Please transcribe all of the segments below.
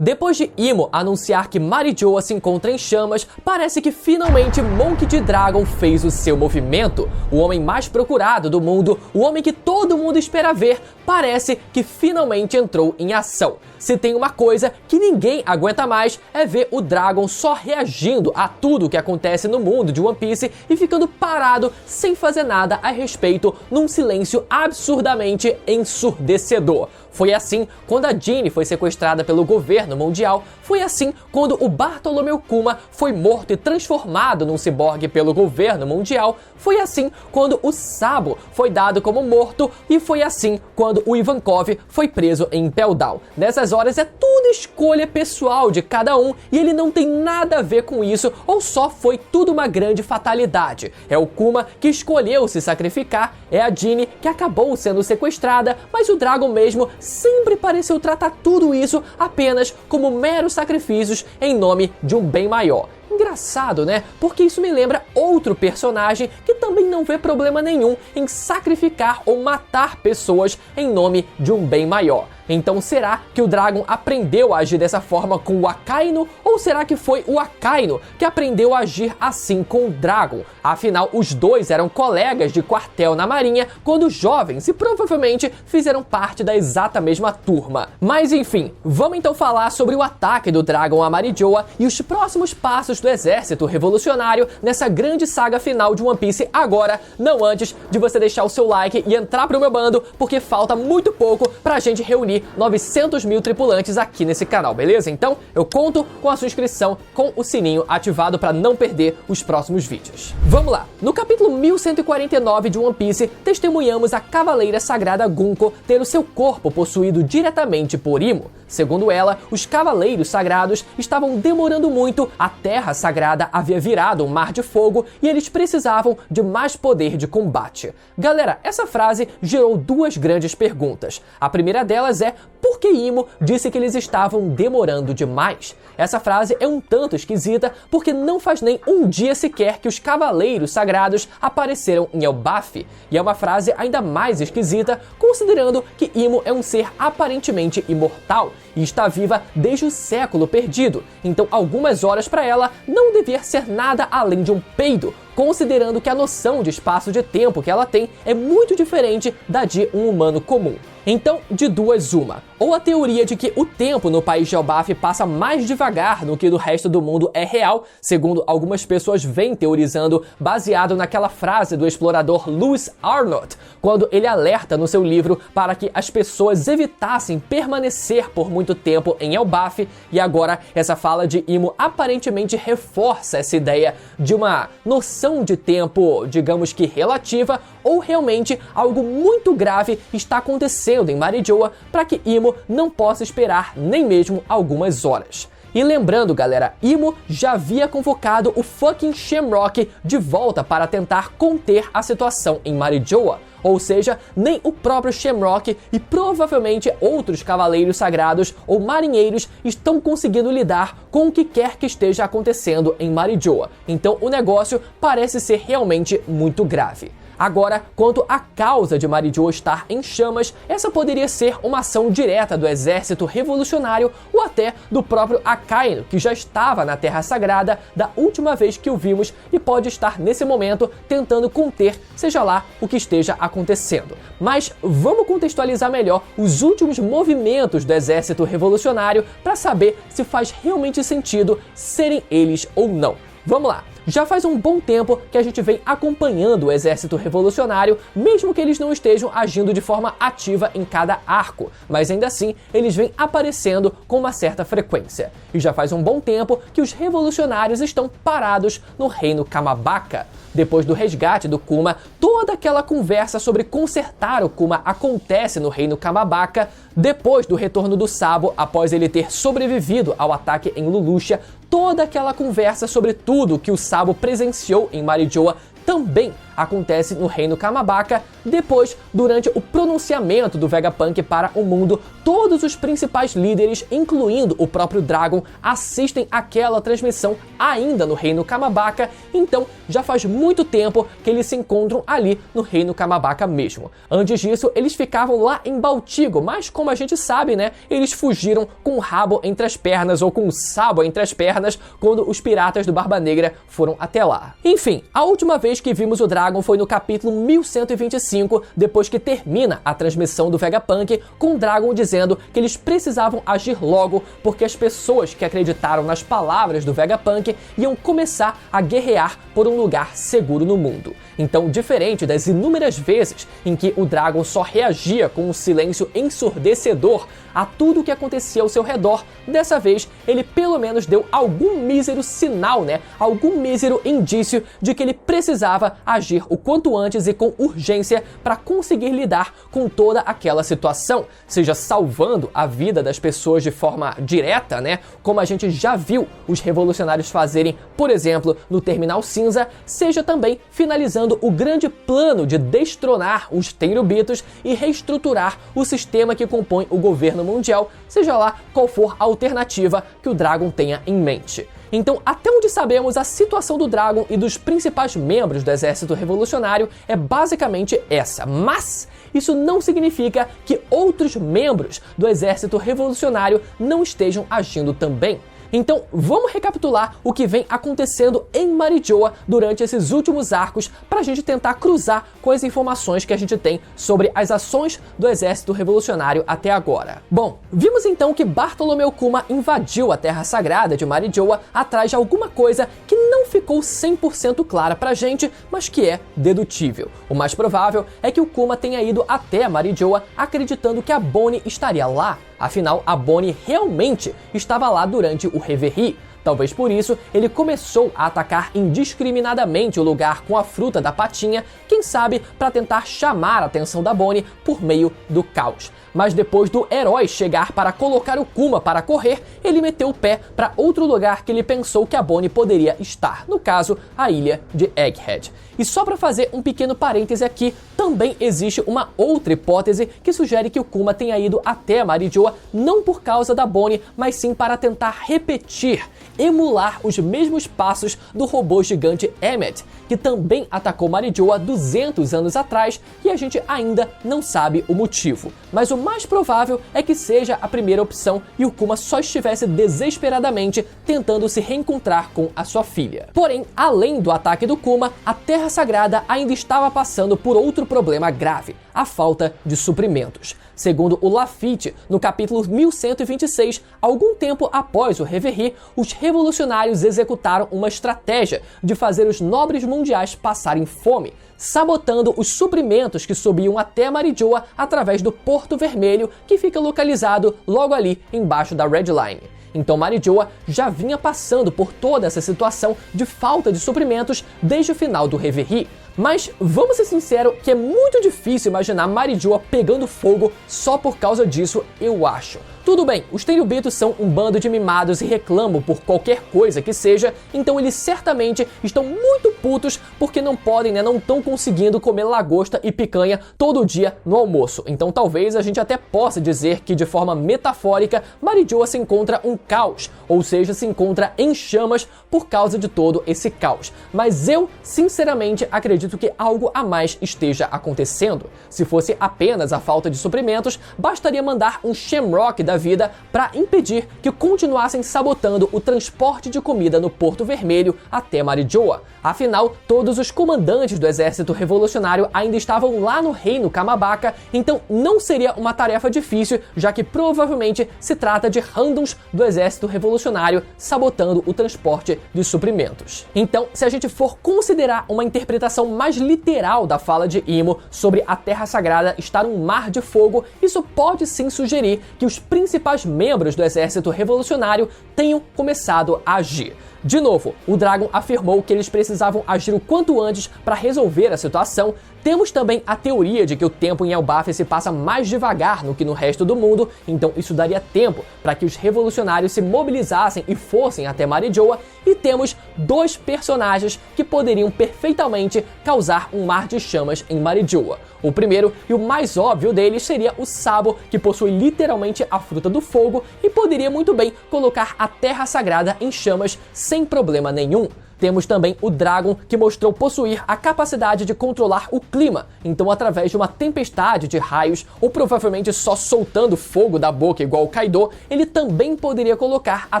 Depois de Imo anunciar que Marijoa se encontra em chamas, parece que finalmente Monkey D. Dragon fez o seu movimento. O homem mais procurado do mundo, o homem que todo mundo espera ver, parece que finalmente entrou em ação. Se tem uma coisa que ninguém aguenta mais, é ver o Dragon só reagindo a tudo que acontece no mundo de One Piece e ficando parado sem fazer nada a respeito, num silêncio absurdamente ensurdecedor. Foi assim quando a Jinny foi sequestrada pelo governo mundial, foi assim quando o Bartolomeu Kuma foi morto e transformado num ciborgue pelo governo mundial, foi assim quando o Sabo foi dado como morto e foi assim quando o Ivankov foi preso em Impel Down. Nessas horas é tudo escolha pessoal de cada um e ele não tem nada a ver com isso, ou só foi tudo uma grande fatalidade. É o Kuma que escolheu se sacrificar, é a Jinny que acabou sendo sequestrada, mas o Dragon mesmo sempre pareceu tratar tudo isso apenas como meros sacrifícios em nome de um bem maior. Engraçado, né? Porque isso me lembra outro personagem que também não vê problema nenhum em sacrificar ou matar pessoas em nome de um bem maior. Então será que o Dragon aprendeu a agir dessa forma com o Akainu? Ou será que foi o Akainu que aprendeu a agir assim com o Dragon? Afinal, os dois eram colegas de quartel na marinha quando jovens e provavelmente fizeram parte da exata mesma turma. Mas enfim, vamos então falar sobre o ataque do Dragon a Marijoa e os próximos passos do exército revolucionário nessa grande saga final de One Piece agora, não antes de você deixar o seu like e entrar pro meu bando, porque falta muito pouco pra gente reunir 900 mil tripulantes aqui nesse canal, beleza? Então eu conto com a sua inscrição, com o sininho ativado para não perder os próximos vídeos. Vamos lá! No capítulo 1149 de One Piece, testemunhamos a Cavaleira Sagrada Gunko ter o seu corpo possuído diretamente por Imo. Segundo ela, os Cavaleiros Sagrados estavam demorando muito, a Terra Sagrada havia virado um mar de fogo e eles precisavam de mais poder de combate. Galera, essa frase gerou duas grandes perguntas. A primeira delas é: por que Imo disse que eles estavam demorando demais? Essa frase é um tanto esquisita porque não faz nem um dia sequer que os Cavaleiros Sagrados apareceram em Elbaf. E é uma frase ainda mais esquisita considerando que Imo é um ser aparentemente imortal e está viva desde o século perdido. Então algumas horas para ela não devia ser nada além de um peido, considerando que a noção de espaço de tempo que ela tem é muito diferente da de um humano comum. Então, de duas uma. Ou a teoria de que o tempo no país de Elbaf passa mais devagar no que do resto do mundo é real, segundo algumas pessoas vêm teorizando, baseado naquela frase do explorador Lewis Arnott, quando ele alerta no seu livro para que as pessoas evitassem permanecer por muito tempo em Elbaf, e agora essa fala de Imo aparentemente reforça essa ideia de uma noção de tempo, digamos que relativa, ou realmente algo muito grave está acontecendo em Marijoa para que Imo não possa esperar nem mesmo algumas horas. E lembrando, galera, Imo já havia convocado o fucking Shamrock de volta para tentar conter a situação em Marijoa. Ou seja, nem o próprio Shamrock e provavelmente outros cavaleiros sagrados ou marinheiros estão conseguindo lidar com o que quer que esteja acontecendo em Marijoa. Então o negócio parece ser realmente muito grave. Agora, quanto à causa de Marijoa estar em chamas, essa poderia ser uma ação direta do exército revolucionário ou até do próprio Akainu, que já estava na Terra Sagrada da última vez que o vimos e pode estar nesse momento tentando conter, seja lá o que esteja acontecendo. Mas vamos contextualizar melhor os últimos movimentos do exército revolucionário para saber se faz realmente sentido serem eles ou não. Vamos lá! Já faz um bom tempo que a gente vem acompanhando o exército revolucionário, mesmo que eles não estejam agindo de forma ativa em cada arco, mas ainda assim eles vêm aparecendo com uma certa frequência. E já faz um bom tempo que os revolucionários estão parados no reino Kamabaka. Depois do resgate do Kuma, toda aquela conversa sobre consertar o Kuma acontece no reino Kamabaka. Depois do retorno do Sabo, após ele ter sobrevivido ao ataque em Lelouch, toda aquela conversa sobre tudo que o Sabo presenciou em Marijoa também acontece no Reino Kamabaka. Depois, durante o pronunciamento do Vegapunk para o mundo, todos os principais líderes, incluindo o próprio Dragon, assistem aquela transmissão ainda no Reino Kamabaka. Então, já faz muito tempo que eles se encontram ali no Reino Kamabaka mesmo. Antes disso, eles ficavam lá em Baltigo, mas como a gente sabe, né, eles fugiram com o rabo entre as pernas ou com o sabo entre as pernas quando os piratas do Barba Negra foram até lá. Enfim, a última vez que vimos o Dragon foi no capítulo 1125, depois que termina a transmissão do Vegapunk, com o Dragon dizendo que eles precisavam agir logo porque as pessoas que acreditaram nas palavras do Vegapunk iam começar a guerrear por um lugar seguro no mundo. Então, diferente das inúmeras vezes em que o Dragon só reagia com um silêncio ensurdecedor a tudo o que acontecia ao seu redor, dessa vez ele pelo menos deu algum mísero sinal, né? Algum mísero indício de que ele precisava agir o quanto antes e com urgência para conseguir lidar com toda aquela situação, seja salvando a vida das pessoas de forma direta, né? Como a gente já viu os revolucionários fazerem, por exemplo, no Terminal Cinza, seja também finalizando o grande plano de destronar os Tenryubitos e reestruturar o sistema que compõe o governo mundial, seja lá qual for a alternativa que o Dragon tenha em mente. Então, até onde sabemos, a situação do Dragon e dos principais membros do Exército Revolucionário é basicamente essa. Mas isso não significa que outros membros do Exército Revolucionário não estejam agindo também. Então, vamos recapitular o que vem acontecendo em Marijoa durante esses últimos arcos para a gente tentar cruzar com as informações que a gente tem sobre as ações do Exército Revolucionário até agora. Bom, vimos então que Bartolomeu Kuma invadiu a Terra Sagrada de Marijoa atrás de alguma coisa que não ficou 100% clara pra gente, mas que é dedutível. O mais provável é que o Kuma tenha ido até Marijoa acreditando que a Bonnie estaria lá. Afinal, a Bonnie realmente estava lá durante o Reverie. Talvez por isso ele começou a atacar indiscriminadamente o lugar com a fruta da patinha, quem sabe para tentar chamar a atenção da Bonnie por meio do caos. Mas depois do herói chegar para colocar o Kuma para correr, ele meteu o pé para outro lugar que ele pensou que a Bonnie poderia estar, no caso, a ilha de Egghead. E só para fazer um pequeno parêntese aqui, também existe uma outra hipótese que sugere que o Kuma tenha ido até Marijoa não por causa da Bonnie, mas sim para tentar repetir, emular os mesmos passos do robô gigante Emmet, que também atacou Marijoa 200 anos atrás e a gente ainda não sabe o motivo. Mas o mais provável é que seja a primeira opção e o Kuma só estivesse desesperadamente tentando se reencontrar com a sua filha. Porém, além do ataque do Kuma, a Terra Sagrada ainda estava passando por outro problema grave: a falta de suprimentos. Segundo o Lafitte, no capítulo 1126, algum tempo após o Reverie, os revolucionários executaram uma estratégia de fazer os nobres mundiais passarem fome, sabotando os suprimentos que subiam até Marijoa através do Porto Vermelho, que fica localizado logo ali embaixo da Red Line. Então Marijoa já vinha passando por toda essa situação de falta de suprimentos desde o final do Reverie. Mas vamos ser sinceros que é muito difícil imaginar Marijoa pegando fogo só por causa disso, eu acho. Tudo bem, os Tenryubitos são um bando de mimados e reclamam por qualquer coisa que seja, então eles certamente estão muito putos porque não podem, não estão conseguindo comer lagosta e picanha todo dia no almoço. Então talvez a gente até possa dizer que, de forma metafórica, Marijoa se encontra um caos, ou seja, se encontra em chamas por causa de todo esse caos. Mas eu, sinceramente, acredito que algo a mais esteja acontecendo. Se fosse apenas a falta de suprimentos, bastaria mandar um Shamrock da vida para impedir que continuassem sabotando o transporte de comida no Porto Vermelho até Marijoa. Afinal, todos os comandantes do Exército Revolucionário ainda estavam lá no Reino Kamabaka, então não seria uma tarefa difícil, já que provavelmente se trata de randoms do Exército Revolucionário sabotando o transporte de suprimentos. Então, se a gente for considerar uma interpretação mais literal da fala de Imo sobre a Terra Sagrada estar um mar de fogo, isso pode sim sugerir que os principais membros do Exército Revolucionário tenham começado a agir. De novo, o Dragon afirmou que eles precisavam agir o quanto antes para resolver a situação, Temos também a teoria de que o tempo em Elbaf se passa mais devagar do que no resto do mundo, então isso daria tempo para que os revolucionários se mobilizassem e fossem até Marijoa, e temos dois personagens que poderiam perfeitamente causar um mar de chamas em Marijoa. O primeiro e o mais óbvio deles seria o Sabo, que possui literalmente a fruta do fogo e poderia muito bem colocar a Terra Sagrada em chamas sem problema nenhum. Temos também o Dragon, que mostrou possuir a capacidade de controlar o clima, então através de uma tempestade de raios, ou provavelmente só soltando fogo da boca igual o Kaido, ele também poderia colocar a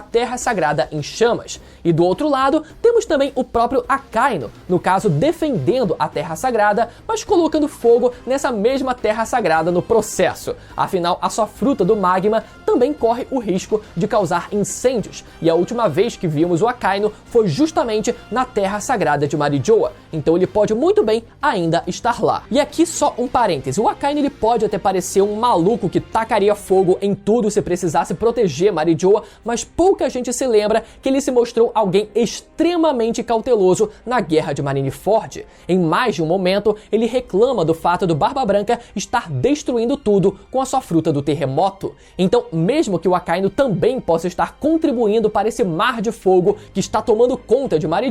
Terra Sagrada em chamas. E do outro lado, temos também o próprio Akainu, no caso defendendo a Terra Sagrada, mas colocando fogo nessa mesma Terra Sagrada no processo. Afinal, a sua fruta do magma também corre o risco de causar incêndios, e a última vez que vimos o Akainu foi justamente na Terra Sagrada de Marijoa, então ele pode muito bem ainda estar lá. E aqui só um parêntese, o Akainu ele pode até parecer um maluco que tacaria fogo em tudo se precisasse proteger Marijoa, mas pouca gente se lembra que ele se mostrou alguém extremamente cauteloso na Guerra de Marineford. Em mais de um momento, ele reclama do fato do Barba Branca estar destruindo tudo com a sua fruta do terremoto. Então, mesmo que o Akainu também possa estar contribuindo para esse mar de fogo que está tomando conta de Marijoa,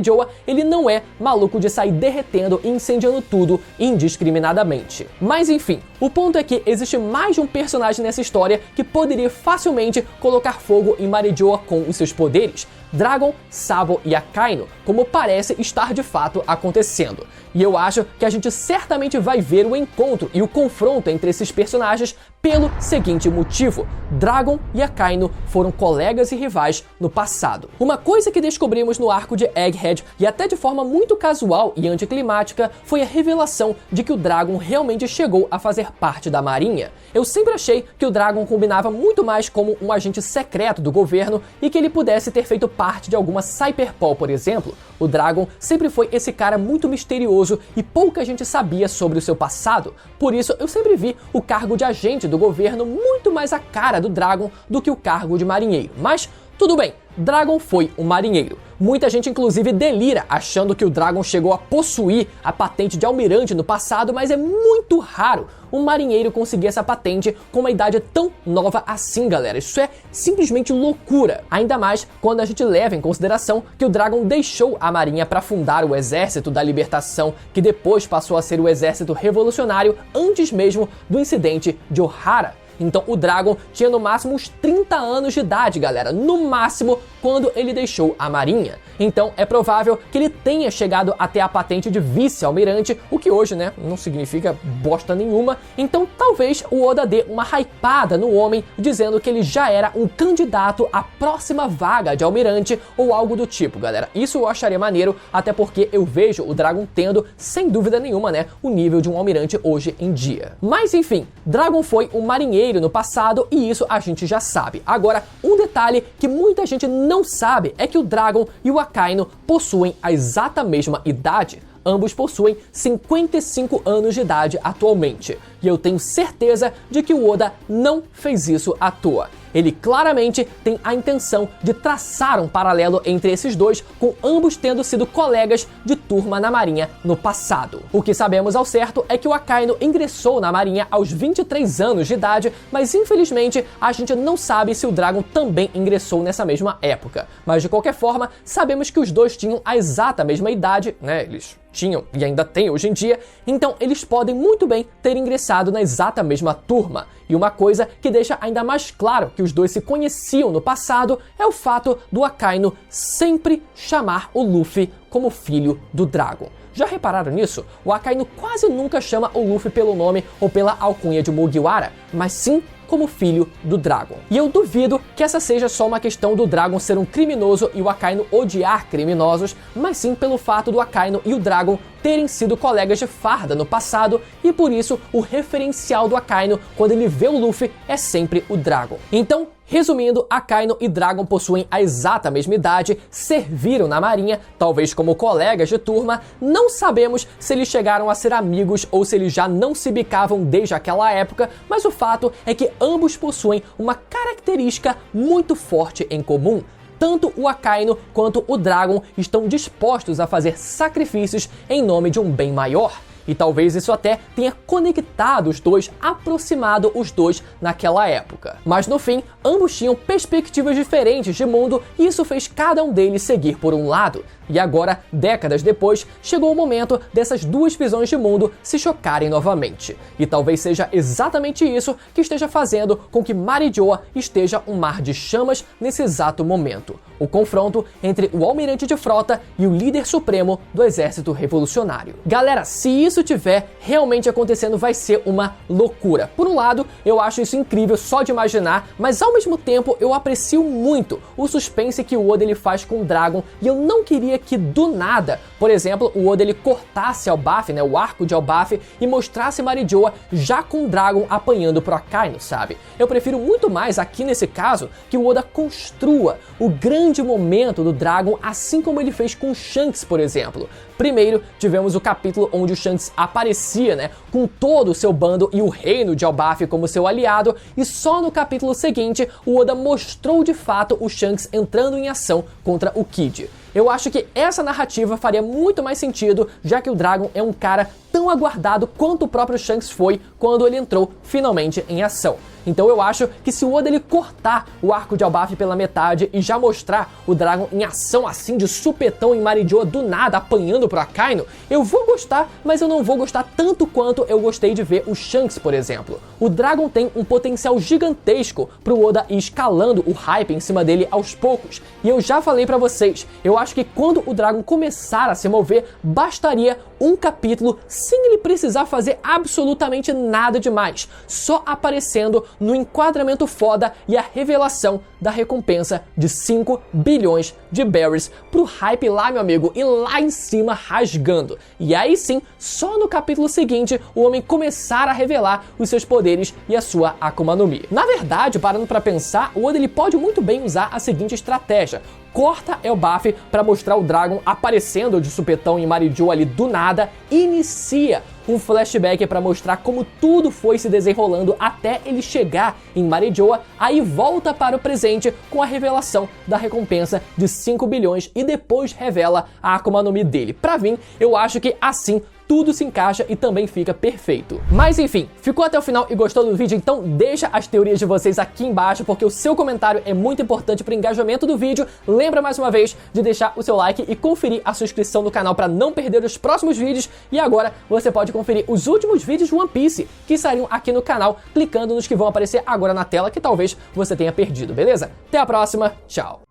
ele não é maluco de sair derretendo e incendiando tudo indiscriminadamente. Mas enfim, o ponto é que existe mais de um personagem nessa história que poderia facilmente colocar fogo em Marijoa com os seus poderes: Dragon, Sabo e Akainu, como parece estar de fato acontecendo. E eu acho que a gente certamente vai ver o encontro e o confronto entre esses personagens pelo seguinte motivo: Dragon e Akainu foram colegas e rivais no passado. Uma coisa que descobrimos no arco de Egghead, e até de forma muito casual e anticlimática, foi a revelação de que o Dragon realmente chegou a fazer parte da Marinha. Eu sempre achei que o Dragon combinava muito mais como um agente secreto do governo e que ele pudesse ter feito parte de alguma Cyberpol, por exemplo. O Dragon sempre foi esse cara muito misterioso e pouca gente sabia sobre o seu passado. Por isso, eu sempre vi o cargo de agente do governo muito mais a cara do Dragon do que o cargo de marinheiro. Mas tudo bem, Dragon foi um marinheiro. Muita gente inclusive delira achando que o Dragon chegou a possuir a patente de almirante no passado, mas é muito raro um marinheiro conseguir essa patente com uma idade tão nova assim, galera. Isso é simplesmente loucura. Ainda mais quando a gente leva em consideração que o Dragon deixou a marinha para fundar o Exército da Libertação, que depois passou a ser o Exército Revolucionário antes mesmo do incidente de Ohara. Então o Dragon tinha no máximo uns 30 anos de idade, galera, no máximo, quando ele deixou a marinha. Então é provável que ele tenha chegado até a patente de vice-almirante, o que hoje, né, não significa bosta nenhuma. Então talvez o Oda dê uma hypada no homem, dizendo que ele já era um candidato à próxima vaga de almirante ou algo do tipo, galera. Isso eu acharia maneiro, até porque eu vejo o Dragon tendo, sem dúvida nenhuma, né, o nível de um almirante hoje em dia. Mas enfim, Dragon foi um marinheiro no passado e isso a gente já sabe. Agora, um detalhe que muita gente não sabe é que o Dragon e o Akainu possuem a exata mesma idade. Ambos possuem 55 anos de idade atualmente. E eu tenho certeza de que o Oda não fez isso à toa. Ele claramente tem a intenção de traçar um paralelo entre esses dois, com ambos tendo sido colegas de turma na Marinha no passado. O que sabemos ao certo é que o Akainu ingressou na Marinha aos 23 anos de idade, mas infelizmente a gente não sabe se o Dragon também ingressou nessa mesma época. Mas de qualquer forma, sabemos que os dois tinham a exata mesma idade, né? Eles tinham e ainda têm hoje em dia, então eles podem muito bem ter ingressado na exata mesma turma. E uma coisa que deixa ainda mais claro que os dois se conheciam no passado é o fato do Akainu sempre chamar o Luffy como filho do Dragon. Já repararam nisso? O Akainu quase nunca chama o Luffy pelo nome ou pela alcunha de Mugiwara, mas sim como filho do Dragon. E eu duvido que essa seja só uma questão do Dragon ser um criminoso e o Akainu odiar criminosos, mas sim pelo fato do Akainu e o Dragon terem sido colegas de farda no passado, e por isso o referencial do Akainu quando ele vê o Luffy é sempre o Dragon. Então, resumindo, Akainu e Dragon possuem a exata mesma idade, serviram na marinha, talvez como colegas de turma, não sabemos se eles chegaram a ser amigos ou se eles já não se bicavam desde aquela época, mas o fato é que ambos possuem uma característica muito forte em comum. Tanto o Akainu quanto o Dragon estão dispostos a fazer sacrifícios em nome de um bem maior. e talvez isso até tenha conectado os dois, aproximado os dois naquela época. Mas no fim, ambos tinham perspectivas diferentes de mundo e isso fez cada um deles seguir por um lado. E agora, décadas depois, chegou o momento dessas duas visões de mundo se chocarem novamente. E talvez seja exatamente isso que esteja fazendo com que Marijoa esteja um mar de chamas nesse exato momento. O confronto entre o almirante de frota e o líder supremo do exército revolucionário. Galera, se isso tiver realmente acontecendo, vai ser uma loucura. Por um lado, eu acho isso incrível só de imaginar, mas ao mesmo tempo eu aprecio muito o suspense que o Oda ele faz com o Dragon, e eu não queria que do nada, por exemplo, o Oda ele cortasse Elbaf, né, o arco de Elbaf, e mostrasse Marijoa já com o Dragon apanhando pro Akainu, sabe? Eu prefiro muito mais aqui nesse caso que o Oda construa o grande momento do Dragon, assim como ele fez com Shanks, por exemplo. Primeiro, tivemos o capítulo onde o Shanks aparecia, né, com todo o seu bando e o reino de Elbaf como seu aliado, e só no capítulo seguinte o Oda mostrou de fato o Shanks entrando em ação contra o Kid. Eu acho que essa narrativa faria muito mais sentido, já que o Dragon é um cara tão aguardado quanto o próprio Shanks foi quando ele entrou finalmente em ação. Então eu acho que se o Oda ele cortar o arco de Elbaf pela metade e já mostrar o Dragon em ação assim de supetão em Marijoa do nada apanhando pro Akainu, eu vou gostar, mas eu não vou gostar tanto quanto eu gostei de ver o Shanks, por exemplo. O Dragon tem um potencial gigantesco pro Oda ir escalando o hype em cima dele aos poucos. E eu já falei pra vocês, eu acho que quando o Dragon começar a se mover, bastaria um capítulo sem ele precisar fazer absolutamente nada demais, só aparecendo no enquadramento foda e a revelação da recompensa de 5 bilhões de berries pro hype lá, meu amigo, e lá em cima rasgando. E aí sim, só no capítulo seguinte, o homem começar a revelar os seus poderes e a sua Akuma no Mi. Na verdade, parando pra pensar, o Oda ele pode muito bem usar a seguinte estratégia: corta Elbaf para mostrar o Dragon aparecendo de supetão em Marijoa ali do nada, inicia um flashback para mostrar como tudo foi se desenrolando até ele chegar em Marijoa, aí volta para o presente com a revelação da recompensa de 5 bilhões e depois revela a Akuma no Mi dele. Pra mim, eu acho que assim tudo se encaixa e também fica perfeito. Mas enfim, ficou até o final e gostou do vídeo? Então deixa as teorias de vocês aqui embaixo, porque o seu comentário é muito importante para o engajamento do vídeo. Lembra mais uma vez de deixar o seu like e conferir a sua inscrição no canal para não perder os próximos vídeos. E agora você pode conferir os últimos vídeos de One Piece que saíram aqui no canal, clicando nos que vão aparecer agora na tela, que talvez você tenha perdido, beleza? Até a próxima, tchau!